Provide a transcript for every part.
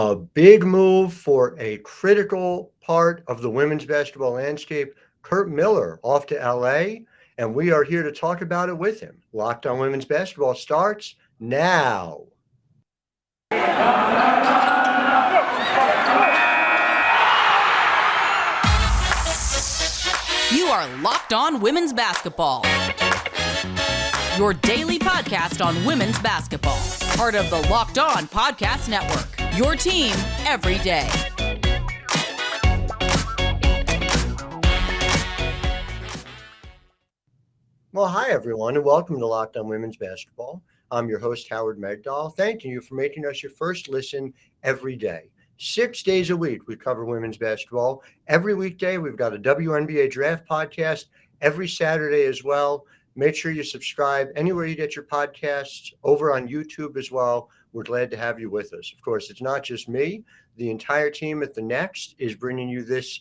A big move for a critical part of the women's basketball landscape. Curt Miller off to LA, and we are here to talk about it with him. Locked on Women's Basketball starts now. You are Locked On Women's Basketball, your daily podcast on women's basketball. Part of the Locked On Podcast Network, your team every day. Well, hi, everyone, and welcome to Locked On Women's Basketball. I'm your host, Howard Megdal. Thanking you for making us your first listen every day. 6 days a week, we cover women's basketball. Every weekday, we've got a WNBA draft podcast every Saturday as well. Make sure you subscribe anywhere you get your podcasts, over on YouTube as well. We're glad to have you with us. Of course, it's not just me. The entire team at The Next is bringing you this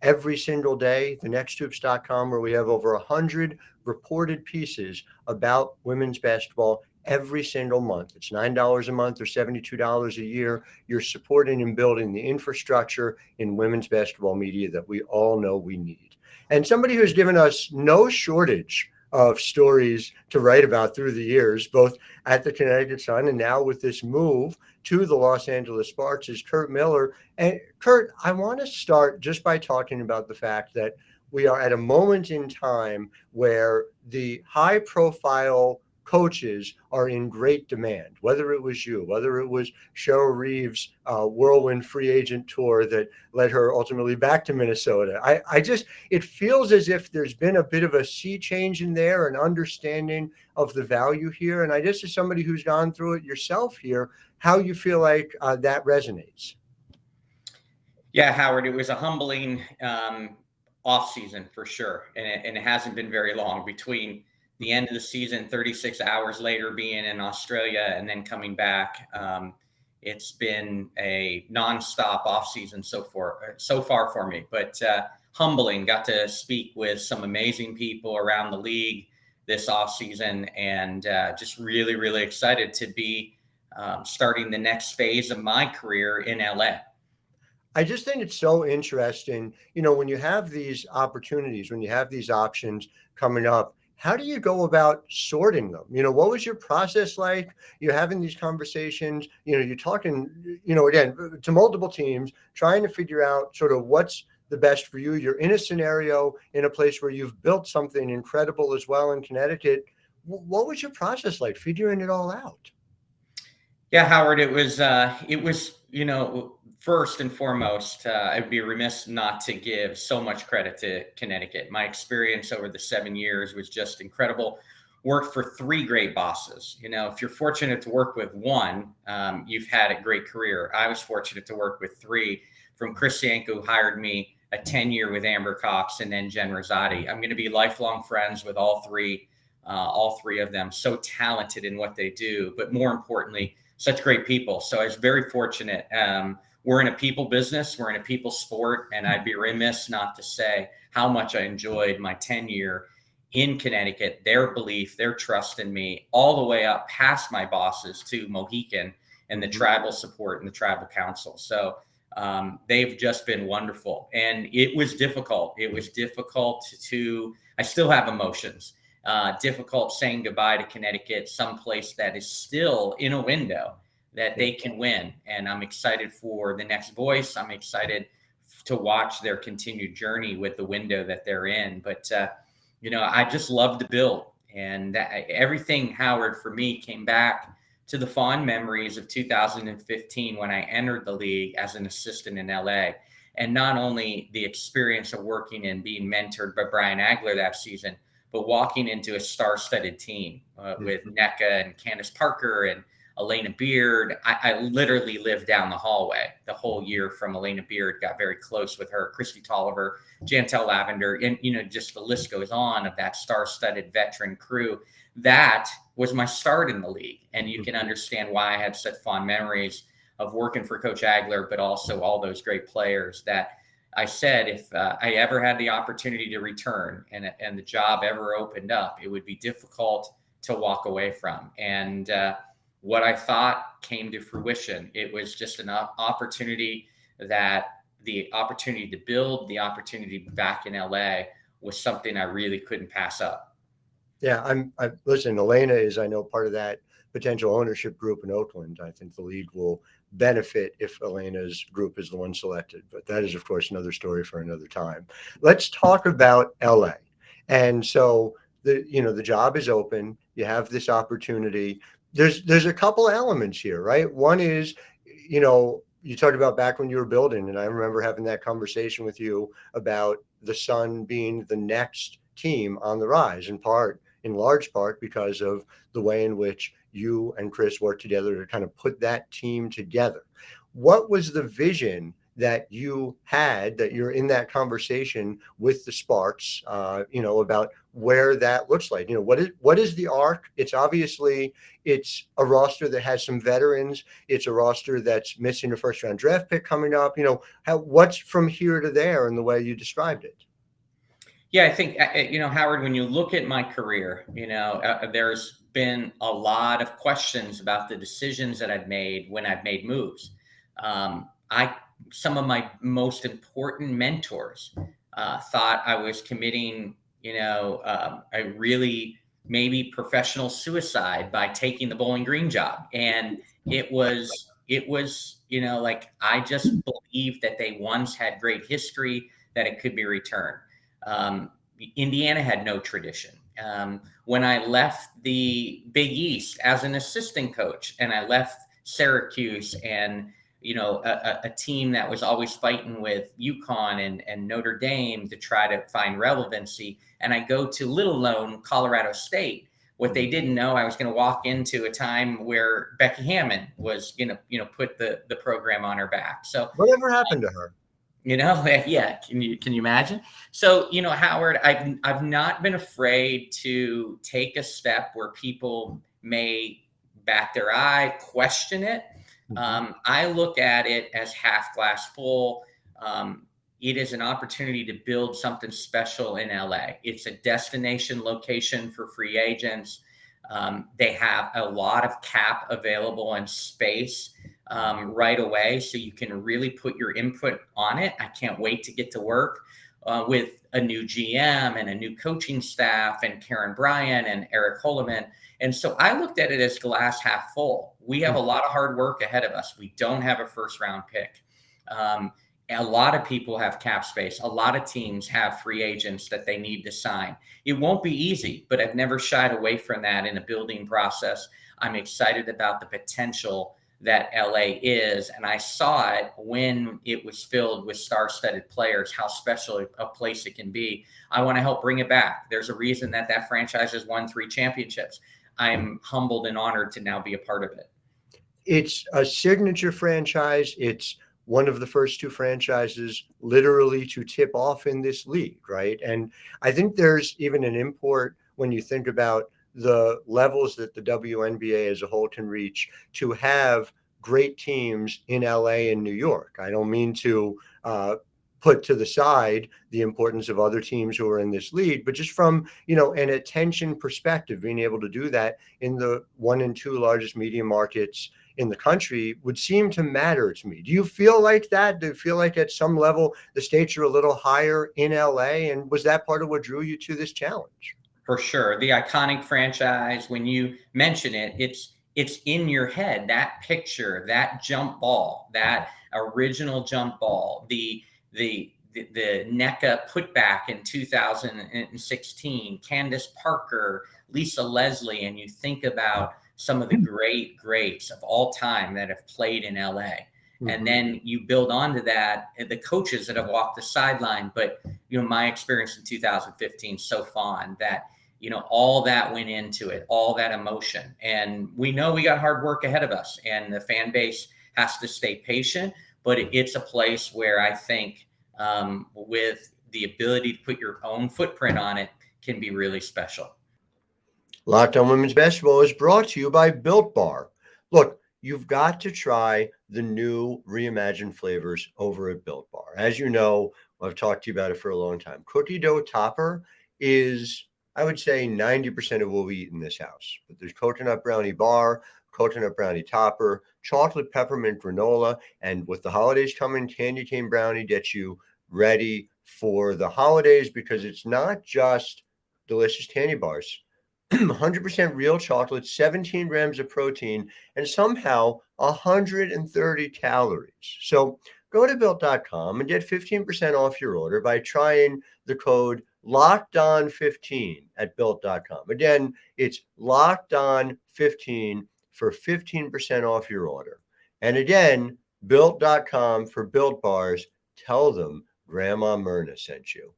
every single day. TheNextHoops.com, where we have over 100 reported pieces about women's basketball every single month. It's $9 a month or $72 a year. You're supporting and building the infrastructure in women's basketball media that we all know we need. And somebody who's given us no shortage of stories to write about through the years, both at the Connecticut Sun and now with this move to the Los Angeles Sparks, is Curt Miller. And Curt, I want to start just by talking about the fact that we are at a moment in time where the high-profile coaches are in great demand, whether it was you, whether it was Cheryl Reeves' whirlwind free agent tour that led her ultimately back to Minnesota. It feels as if there's been a bit of a sea change in there, an understanding of the value here. And I guess as somebody who's gone through it yourself here, how you feel like that resonates. Yeah, Howard, it was a humbling offseason for sure. And it hasn't been very long between the end of the season, 36 hours later being in Australia and then coming back. It's been a nonstop offseason so far for me, but humbling. Got to speak with some amazing people around the league this offseason, and just really, really excited to be starting the next phase of my career in LA. I just think it's so interesting, when you have these opportunities, when you have these options coming up, how do you go about sorting them? What was your process like? You're having these conversations, you're talking, again, to multiple teams, trying to figure out sort of what's the best for you. You're in a scenario in a place where you've built something incredible as well in Connecticut. What was your process like figuring it all out? Yeah, Howard, it was, first and foremost, I'd be remiss not to give so much credit to Connecticut. My experience over the 7 years was just incredible. Worked for 3 great bosses. If you're fortunate to work with one, you've had a great career. I was fortunate to work with 3, from Chris Yanko, who hired me, a 10-year with Amber Cox, and then Jen Rosati. I'm going to be lifelong friends with all three of them. So talented in what they do, but more importantly, such great people. So I was very fortunate. We're in a people business. We're in a people sport. And I'd be remiss not to say how much I enjoyed my tenure in Connecticut, their belief, their trust in me, all the way up past my bosses to Mohican and the tribal support and the tribal council. So they've just been wonderful. And it was difficult. I still have emotions. Difficult saying goodbye to Connecticut, someplace that is still in a window that they can win. And I'm excited for the next voice. I'm excited to watch their continued journey with the window that they're in. But, I just love to build. And everything, Howard, for me, came back to the fond memories of 2015 when I entered the league as an assistant in LA. And not only the experience of working and being mentored by Brian Agler that season, but walking into a star-studded team with NECA and Candace Parker and Elena Beard. I literally lived down the hallway the whole year from Elena Beard, got very close with her, Christy Tolliver, Jantel Lavender, and, just the list goes on of that star-studded veteran crew. That was my start in the league. And you can understand why I had such fond memories of working for Coach Agler, but also all those great players that I said, if I ever had the opportunity to return and the job ever opened up, it would be difficult to walk away from. And what I thought came to fruition. It was just an opportunity the opportunity to build, the opportunity to be back in LA was something I really couldn't pass up. Yeah, listen, Elena is, I know, part of that potential ownership group in Oakland. I think the league will benefit if Elena's group is the one selected, but that is, of course, another story for another time. Let's talk about LA. And so the job is open. You have this opportunity. There's a couple elements here, right? One is, you talked about back when you were building, and I remember having that conversation with you about the Sun being the next team on the rise, in large part because of the way in which you and Chris worked together to kind of put that team together. What was the vision that you had, that you're in that conversation with the Sparks, about where that looks like? What is the arc? It's obviously, it's a roster that has some veterans. It's a roster that's missing a first round draft pick coming up. What's from here to there in the way you described it? Yeah, I think, Howard, when you look at my career, there's been a lot of questions about the decisions that I've made when I've made moves. Some of my most important mentors thought I was committing, a really maybe professional suicide by taking the Bowling Green job. And it was, like I just believed that they once had great history, that it could be returned. Indiana had no tradition. When I left the Big East as an assistant coach, and I left Syracuse and, a team that was always fighting with UConn and Notre Dame to try to find relevancy, and I go to little known Colorado State. What they didn't know, I was going to walk into a time where Becky Hammon was going to, put the program on her back. So whatever happened to her? Yeah. Can you imagine? So, Howard, I've not been afraid to take a step where people may bat their eye, question it. I look at it as half glass full. It is an opportunity to build something special in LA. It's a destination location for free agents. They have a lot of cap available and space right away, so you can really put your input on it. I can't wait to get to work with a new GM and a new coaching staff and Karen Bryant and Eric Holoman. And so I looked at it as glass half full. We have a lot of hard work ahead of us. We don't have a first round pick. A lot of people have cap space. A lot of teams have free agents that they need to sign. It won't be easy, but I've never shied away from that in a building process. I'm excited about the potential that LA is. And I saw it when it was filled with star-studded players, how special a place it can be. I want to help bring it back. There's a reason that franchise has won 3 championships. I'm humbled and honored to now be a part of it. It's a signature franchise. It's one of the first 2 franchises literally to tip off in this league, right? And I think there's even an import when you think about the levels that the WNBA as a whole can reach, to have great teams in LA and New York. I don't mean to put to the side the importance of other teams who are in this league, but just from, an attention perspective, being able to do that in the 1 and 2 largest media markets in the country would seem to matter to me. Do you feel like that? Do you feel like at some level the stakes are a little higher in LA? And was that part of what drew you to this challenge? For sure. The iconic franchise, when you mention it, it's in your head, that picture, that jump ball, that original jump ball, the NECA putback in 2016, Candace Parker, Lisa Leslie, and you think about some of the greats of all time that have played in LA. Mm-hmm. And then you build onto that, the coaches that have walked the sideline. But, my experience in 2015, so fond that, all that went into it, all that emotion. And we know we got hard work ahead of us, and the fan base has to stay patient. But it's a place where I think with the ability to put your own footprint on it can be really special. Locked On Women's Basketball is brought to you by Built Bar. Look, you've got to try the new reimagined flavors over at Built Bar. As you know, I've talked to you about it for a long time. Cookie dough topper is, I would say, 90% of what we eat in this house. But there's coconut brownie bar, coconut brownie topper, chocolate peppermint granola, and with the holidays coming, candy cane brownie gets you ready for the holidays because it's not just delicious candy bars. 100% real chocolate, 17 grams of protein, and somehow 130 calories. So go to built.com and get 15% off your order by trying the code LOCKEDON15 at built.com. Again, it's LOCKEDON15 for 15% off your order. And again, built.com for Built Bars. Tell them Grandma Myrna sent you.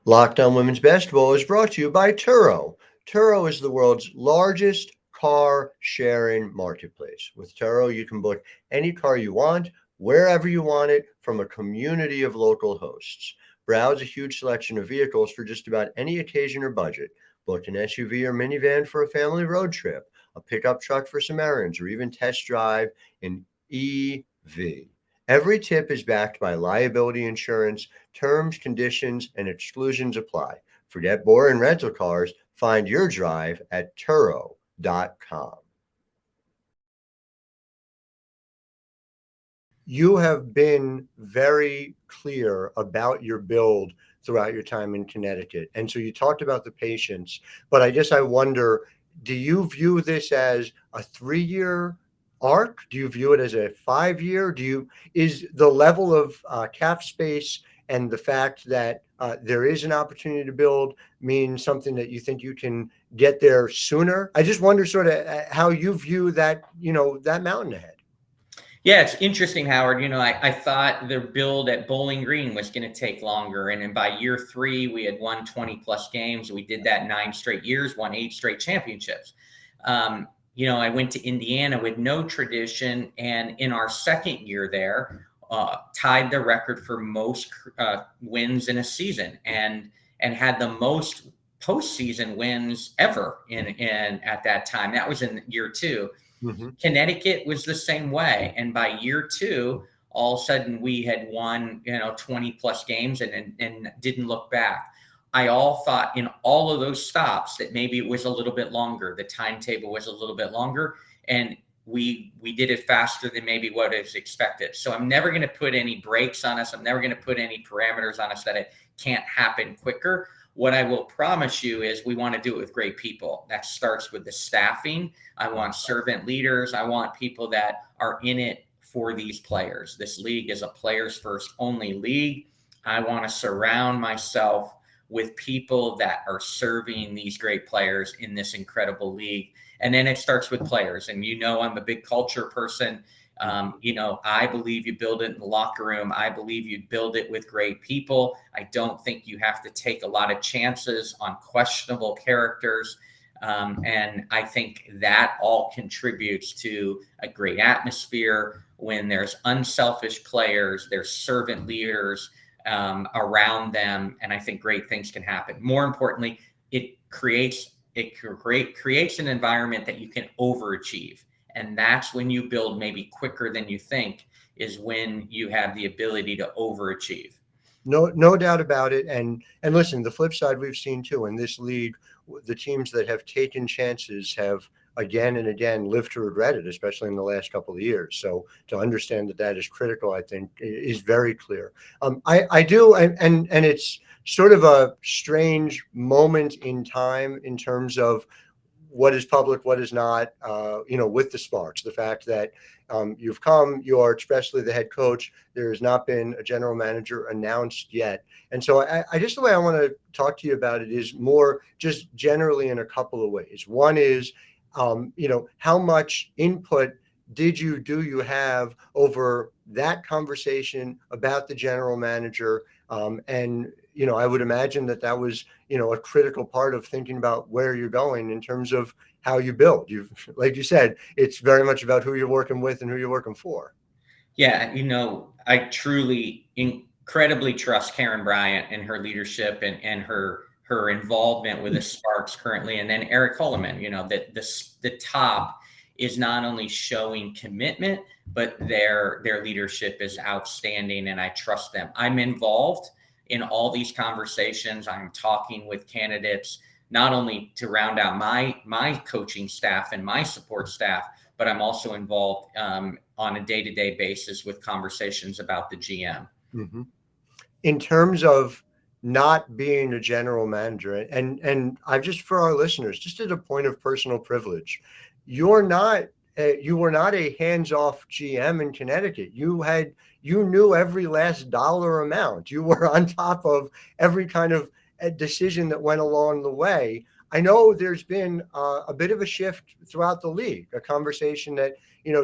Locked On Women's Basketball is brought to you by Turo. Turo is the world's largest car sharing marketplace. With Turo, you can book any car you want, wherever you want it, from a community of local hosts. Browse a huge selection of vehicles for just about any occasion or budget. Book an SUV or minivan for a family road trip, a pickup truck for some errands, or even test drive an EV. Every tip is backed by liability insurance. Terms, conditions, and exclusions apply. Forget boring rental cars. Find your drive at Turo.com. You have been very clear about your build throughout your time in Connecticut. And so you talked about the patience, but I wonder, do you view this as a 3-year arc? Do you view it as a 5-year? Is the level of cap space and the fact that there is an opportunity to build mean something that you think you can get there sooner? I just wonder sort of how you view that, that mountain ahead. Yeah, it's interesting, Howard. I thought the build at Bowling Green was going to take longer. And then by year 3, we had won 20 plus games. We did that 9 straight years, won 8 straight championships. I went to Indiana with no tradition. And in our second year there, tied the record for most wins in a season and had the most postseason wins ever at that time. That was in year 2. Mm-hmm. Connecticut was the same way. And by year 2, all of a sudden we had won, 20 plus games and didn't look back. I all thought in all of those stops that maybe it was a little bit longer. The timetable was a little bit longer, and we did it faster than maybe what is expected. So I'm never going to put any brakes on us. I'm never going to put any parameters on us that it can't happen quicker. What I will promise you is we want to do it with great people. That starts with the staffing. I want servant leaders. I want people that are in it for these players. This league is a players first only league. I want to surround myself with people that are serving these great players in this incredible league. And then it starts with players. And I'm a big culture person. I believe you build it in the locker room. I believe you build it with great people. I don't think you have to take a lot of chances on questionable characters. And I think that all contributes to a great atmosphere when there's unselfish players, there's servant leaders around them. And I think great things can happen. More importantly, it creates an environment that you can overachieve. And that's when you build maybe quicker than you think, is when you have the ability to overachieve. No doubt about it. And listen, the flip side we've seen too in this league, the teams that have taken chances have again and again lived to regret it, especially in the last couple of years. So to understand that is critical, I think, is very clear. I do, and it's sort of a strange moment in time in terms of what is public, what is not, with the Sparks, the fact that you are especially the head coach. There has not been a general manager announced yet. And so I just, the way I want to talk to you about it is more just generally in a couple of ways. One is, how much input do you have over that conversation about the general manager? I would imagine that was, a critical part of thinking about where you're going in terms of how you build. Like you said, it's very much about who you're working with and who you're working for. Yeah. I truly incredibly trust Karen Bryant and her leadership and her involvement with the Sparks currently. And then Eric Holloman, that the top is not only showing commitment, but their leadership is outstanding, and I trust them. I'm involved in all these conversations. I'm talking with candidates not only to round out my coaching staff and my support staff, but I'm also involved on a day-to-day basis with conversations about the GM. Mm-hmm. In terms of not being a general manager, and I've just, for our listeners, just as a point of personal privilege, you were not a hands-off GM in Connecticut. You knew every last dollar amount. You were on top of every kind of decision that went along the way. I know there's been a bit of a shift throughout the league, a conversation that,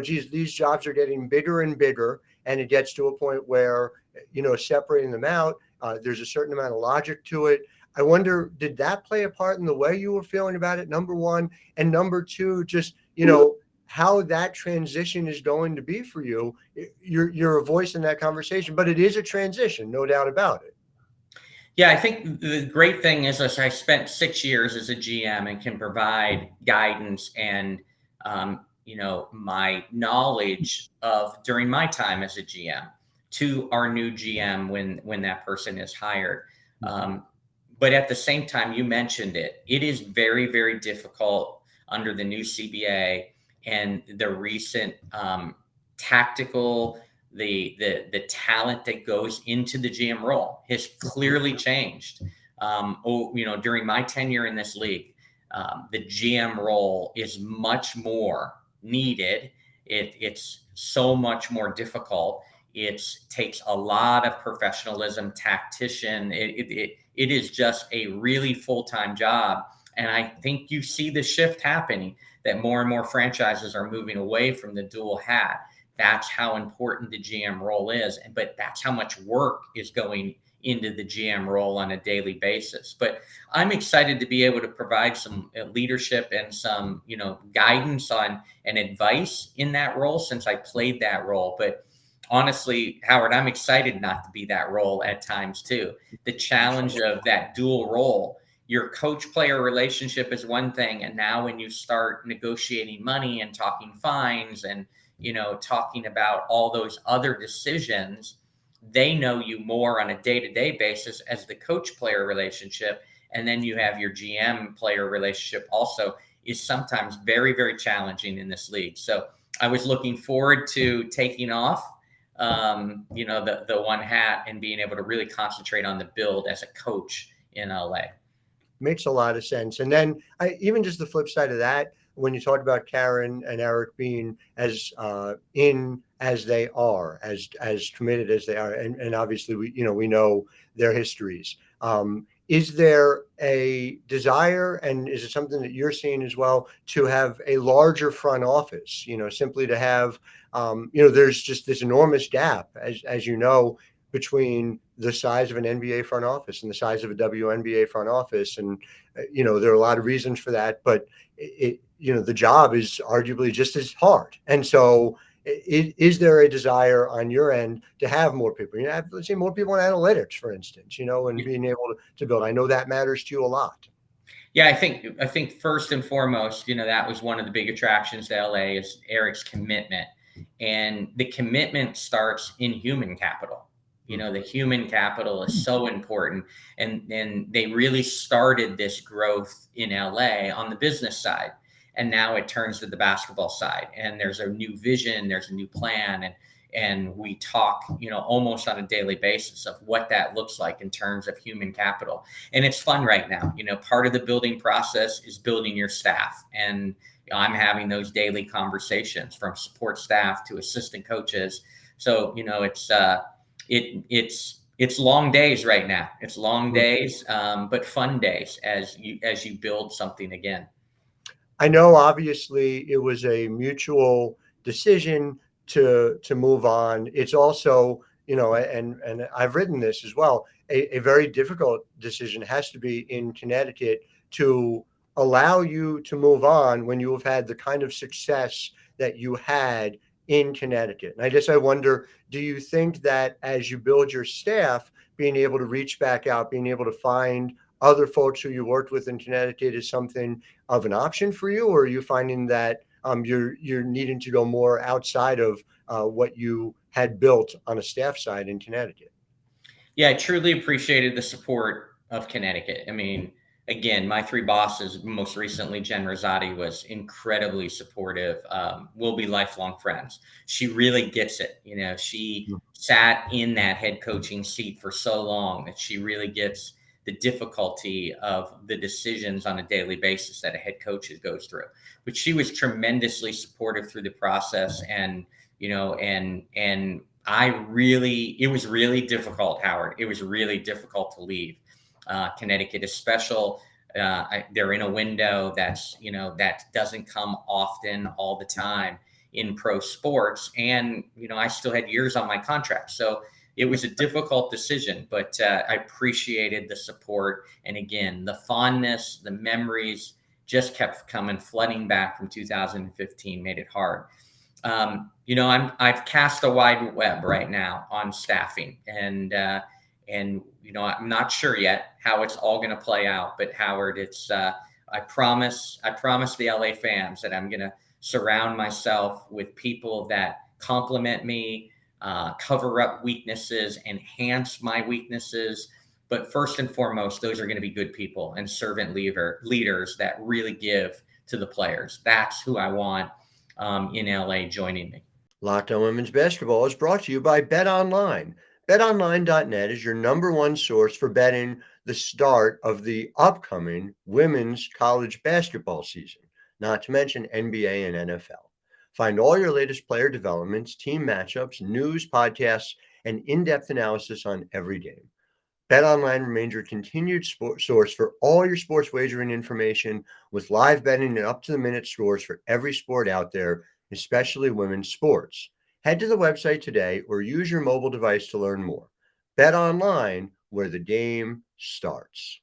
geez, these jobs are getting bigger and bigger, and it gets to a point where, separating them out, there's a certain amount of logic to it. I wonder, did that play a part in the way you were feeling about it, number one? And number two, just, how that transition is going to be for you. You're a voice in that conversation, but it is a transition, no doubt about it. Yeah, I think the great thing is I spent 6 years as a GM and can provide guidance and, my knowledge of during my time as a GM to our new GM when that person is hired. But at the same time, you mentioned it is very, very difficult under the new CBA and the recent tactical, the talent that goes into the GM role has clearly changed. During my tenure in this league, the GM role is much more needed. It's so much more difficult. It takes a lot of professionalism, tactician. It is just a really full-time job. And I think you see the shift happening, that more and more franchises are moving away from the dual hat. That's how important the GM role is. But that's how much work is going into the GM role on a daily basis. But I'm excited to be able to provide some leadership and some, guidance on and advice in that role since I played that role. But honestly, Howard, I'm excited not to be that role at times too. The challenge of that dual role, your coach-player relationship is one thing. And now when you start negotiating money and talking fines and, talking about all those other decisions, they know you more on a day-to-day basis as the coach-player relationship. And then you have your GM-player relationship also is sometimes very, very challenging in this league. So I was looking forward to taking off, the one hat and being able to really concentrate on the build as a coach in LA. Makes a lot of sense. And then even just the flip side of that, when you talk about Karen and Eric being as in as they are, as committed as they are, and obviously we know their histories. Is there a desire, and is it something that you're seeing as well, to have a larger front office? Simply to have, there's just this enormous gap, as you know, between the size of an NBA front office and the size of a WNBA front office. And, there are a lot of reasons for that, but the job is arguably just as hard. And so is there a desire on your end to have more people? Let's say more people in analytics, for instance, and being able to build. I know that matters to you a lot. Yeah, I think first and foremost, that was one of the big attractions to LA is Eric's commitment. And the commitment starts in human capital. The human capital is so important. And they really started this growth in LA on the business side. And now it turns to the basketball side. And there's a new vision, there's a new plan. And we talk, almost on a daily basis of what that looks like in terms of human capital. And it's fun right now. Part of the building process is building your staff. And I'm having those daily conversations from support staff to assistant coaches. So, it's long days right now. It's long days, but fun days as you build something again. I know, obviously, it was a mutual decision to move on. It's also, and I've written this as well, a very difficult decision has to be in Connecticut to allow you to move on when you have had the kind of success that you had in Connecticut. And I guess I wonder, do you think that as you build your staff, being able to reach back out, being able to find other folks who you worked with in Connecticut is something of an option for you, or are you finding that you're needing to go more outside of what you had built on a staff side in Connecticut? Yeah, I truly appreciated the support of Connecticut. I mean, again, my three bosses, most recently, Jen Rosati, was incredibly supportive. We'll be lifelong friends. She really gets it. She sat in that head coaching seat for so long that she really gets the difficulty of the decisions on a daily basis that a head coach goes through. But she was tremendously supportive through the process. And, and it was really difficult, Howard. It was really difficult to leave. Connecticut is special. They're in a window that doesn't come often all the time in pro sports. And, I still had years on my contract. So it was a difficult decision, but I appreciated the support. And again, the fondness, the memories just kept coming flooding back from 2015, made it hard. I've cast a wide web right now on staffing, and I'm not sure yet how it's all going to play out. But Howard, I promise the LA fans that I'm going to surround myself with people that compliment me, cover up weaknesses, enhance my weaknesses. But first and foremost, those are going to be good people and servant leaders that really give to the players. That's who I want in LA joining me. Locked On Women's Basketball is brought to you by BetOnline. BetOnline.net is your number one source for betting the start of the upcoming women's college basketball season, not to mention NBA and NFL. Find all your latest player developments, team matchups, news, podcasts, and in-depth analysis on every game. BetOnline remains your continued source for all your sports wagering information, with live betting and up-to-the-minute scores for every sport out there, especially women's sports. Head to the website today or use your mobile device to learn more. BetOnline, where the game starts.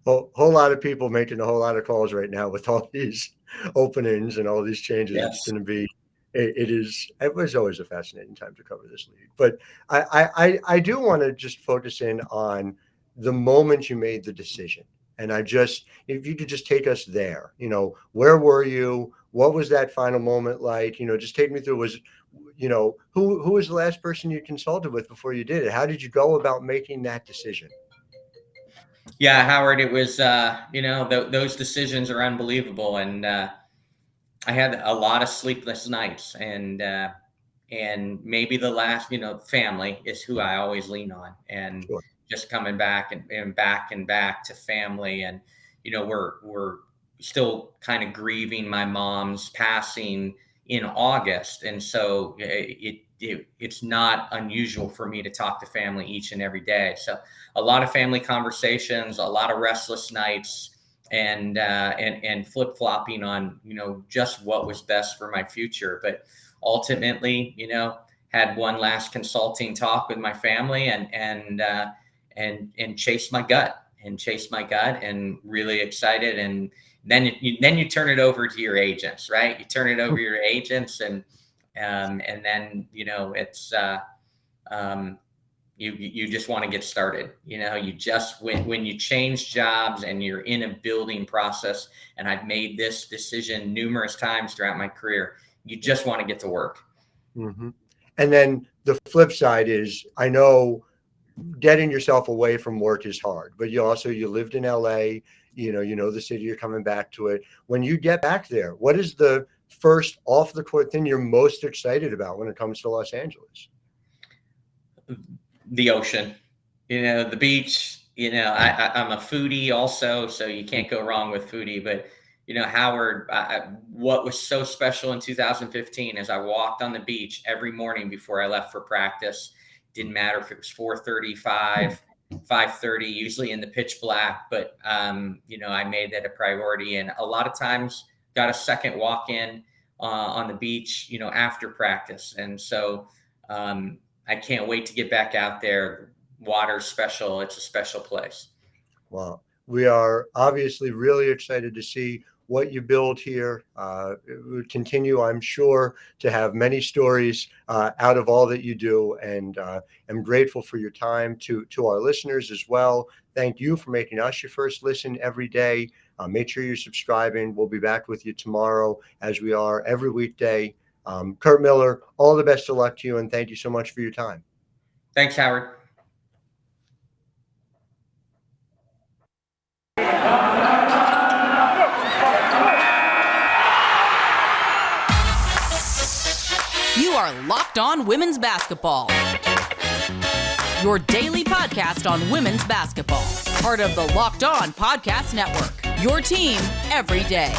A whole lot of people making a whole lot of calls right now with all these openings and all these changes. Yes. It's going to be, it was always a fascinating time to cover this league. But I do want to just focus in on the moment you made the decision. And if you could just take us there, where were you? What was that final moment like? Just take me through. Who was the last person you consulted with before you did it? How did you go about making that decision? Yeah, Howard, it was, those decisions are unbelievable. And I had a lot of sleepless nights, and maybe the last, family is who I always lean on. And Sure. Just coming back and back to family. And, we're still kind of grieving my mom's passing in August. And so it's not unusual for me to talk to family each and every day. So a lot of family conversations, a lot of restless nights, and flip-flopping on, just what was best for my future. But ultimately, had one last consulting talk with my family and chased my gut and really excited. And then you turn it over to your agents, right? You turn it over to your agents, and then, it's, you just want to get started. You just, when you change jobs and you're in a building process, and I've made this decision numerous times throughout my career, you just want to get to work. Mm-hmm. And then the flip side is, I know getting yourself away from work is hard, but you lived in LA, the city, you're coming back to it. When you get back there, what is the first off the court thing you're most excited about when it comes to Los Angeles? The ocean, the beach. I'm a foodie also, so you can't go wrong with foodie. But Howard, what was so special in 2015 is I walked on the beach every morning before I left for practice. Didn't matter if it was 4:35, 5:30, usually in the pitch black, but I made that a priority. And a lot of times got a second walk in on the beach, after practice. And so I can't wait to get back out there. Water's special. It's a special place. Wow. We are obviously really excited to see what you build here. It will continue, I'm sure, to have many stories out of all that you do, and I'm grateful for your time. To our listeners as well, thank you for making us your first listen every day. Make sure you're subscribing. We'll be back with you tomorrow, as we are every weekday. Curt Miller, all the best of luck to you, and thank you so much for your time. Thanks, Howard. You are Locked On Women's Basketball, your daily podcast on women's basketball. Part of the Locked On Podcast Network, your team every day.